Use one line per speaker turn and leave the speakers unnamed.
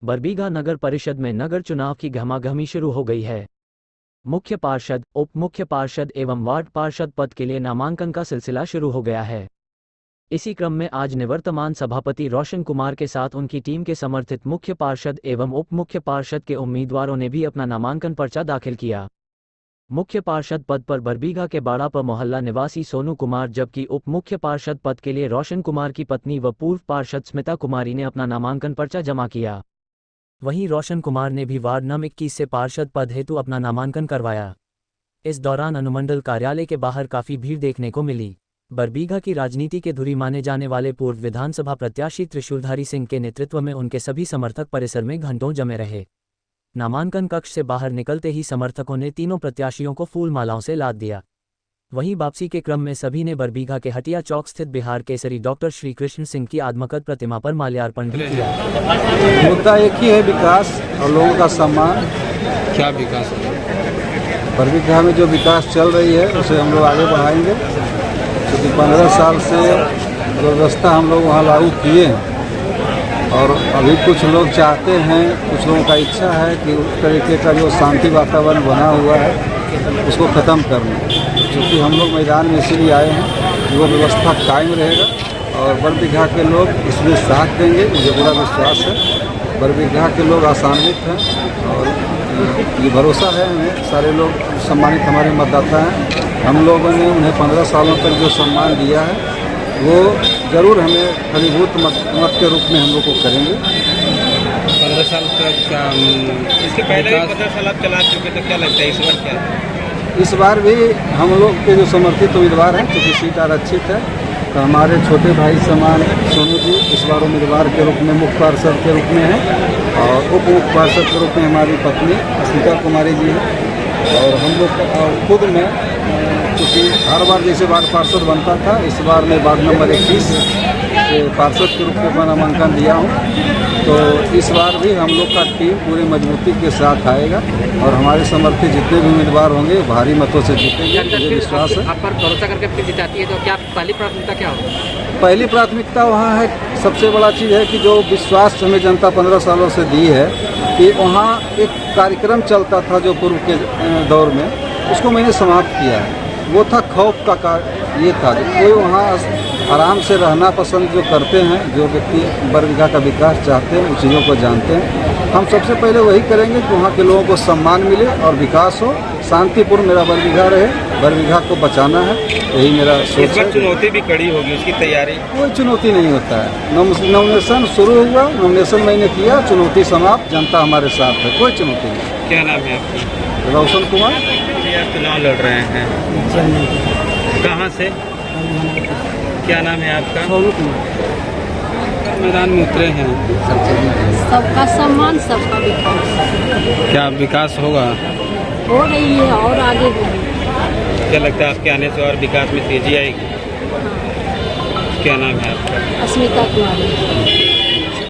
बरबीघा नगर परिषद में नगर चुनाव की गहमागहमी शुरू हो गई है। मुख्य पार्षद, उप मुख्य पार्षद एवं वार्ड पार्षद पद के लिए नामांकन का सिलसिला शुरू हो गया है। इसी क्रम में आज निवर्तमान सभापति रोशन कुमार के साथ उनकी टीम के समर्थित मुख्य पार्षद एवं उप मुख्य पार्षद के उम्मीदवारों ने भी अपना नामांकन पर्चा दाखिल किया। मुख्य पार्षद पद पर बरबीघा के बाड़ापर मोहल्ला निवासी सोनू कुमार, जबकि उप मुख्य पार्षद पद के लिए रोशन कुमार की पत्नी व पूर्व पार्षद स्मिता कुमारी ने अपना नामांकन पर्चा जमा किया। वहीं रोशन कुमार ने भी वार्ड नंबर 21 से पार्षद पद हेतु अपना नामांकन करवाया। इस दौरान अनुमंडल कार्यालय के बाहर काफी भीड़ देखने को मिली। बरबीघा की राजनीति के धुरी माने जाने वाले पूर्व विधानसभा प्रत्याशी त्रिशूलधारी सिंह के नेतृत्व में उनके सभी समर्थक परिसर में घंटों जमे रहे। नामांकन कक्ष से बाहर निकलते ही समर्थकों ने तीनों प्रत्याशियों को फूल मालाओं से लाद दिया। वहीं वापसी के क्रम में सभी ने बरबीघा के हटिया चौक स्थित बिहार केसरी डॉक्टर श्री कृष्ण सिंह की आत्मकथ प्रतिमा पर माल्यार्पण भी किया।
मुद्दा एक ही है, विकास और लोगों का सम्मान।
क्या विकास है?
बरबीघा में जो विकास चल रही है उसे हम लोग आगे बढ़ाएंगे, क्योंकि 15 साल से जो व्यवस्था हम लोग वहाँ लागू किए हैं और अभी कुछ लोग चाहते हैं, कुछ लोगों का इच्छा है कि उस तरीके का जो शांति वातावरण बना हुआ है उसको ख़त्म करना। क्योंकि हम लोग मैदान में इसीलिए आए हैं कि वो व्यवस्था कायम रहेगा और बरबीघा के लोग इसमें साथ देंगे, मुझे पूरा विश्वास है। बरबीघा के लोग आशान्वित हैं और ये भरोसा है हमें, सारे लोग सम्मानित हमारे मतदाता हैं। हम लोगों ने उन्हें 15 सालों तक जो सम्मान दिया है वो ज़रूर हमें फलीभूत मत के रूप में हम लोग को करेंगे।
15 साल तक क्या
इसके पहले 15 साल आप चला चुके, तो क्या लगता है इस बार क्या है?
इस बार भी हम लोग के जो समर्थित उम्मीदवार हैं, क्योंकि सीट आरक्षित है, तो हमारे छोटे भाई समान सोनू जी इस बार उम्मीदवार के रूप में मुख्य पार्षद के रूप में हैं और उप मुख्य पार्षद के रूप में हमारी पत्नी स्मिता कुमारी जी हैं। और हम लोग खुद में, क्योंकि हर बार जैसे वार्ड पार्षद बनता था, इस बार मैं वार्ड नंबर 21 से पार्षद के रूप में अपना नामांकन दिया हूँ। तो इस बार भी हम लोग का टीम पूरी मजबूती के साथ आएगा और हमारे समर्थित जितने भी उम्मीदवार होंगे भारी मतों से जीतेंगे, मुझे विश्वास है।
आप पर भरोसा करके अपनी जिताती है, तो क्या पहली प्राथमिकता क्या होगी?
पहली प्राथमिकता वहाँ है, सबसे बड़ा चीज़ है कि जो विश्वास हमें जनता 15 सालों से दी है कि वहाँ एक कार्यक्रम चलता था जो पूर्व के दौर में, उसको मैंने समाप्त किया है। वो था खौफ का ये था कि कोई वहाँ आराम से रहना पसंद जो करते हैं, जो व्यक्ति बरबीघा का विकास चाहते हैं, उन चीज़ों को जानते हैं। हम सबसे पहले वही करेंगे कि वहाँ के लोगों को सम्मान मिले और विकास हो, शांतिपूर्ण मेरा बरबीघा रहे, बरबीघा को बचाना है, यही मेरा सोच है।
चुनौती भी कड़ी होगी, उसकी तैयारी?
कोई चुनौती नहीं होता है। नॉमिनेशन शुरू हुआ, नॉमिनेशन मैंने किया, चुनौती समाप्त, जनता हमारे साथ है, कोई चुनौती नहीं।
क्या नाम है आपका?
रोशन कुमार।
आप चुनाव लड़ रहे हैं, कहाँ से? क्या नाम है आपका?
सोनू कुमार।
मैदान में उतरे हैं,
सबका सम्मान, सबका विकास
क्या विकास होगा?
हो रही है और आगे होगी।
क्या लगता है आपके आने से और विकास में तेजी आएगी? क्या नाम है आपका?
स्मिता कुमारी।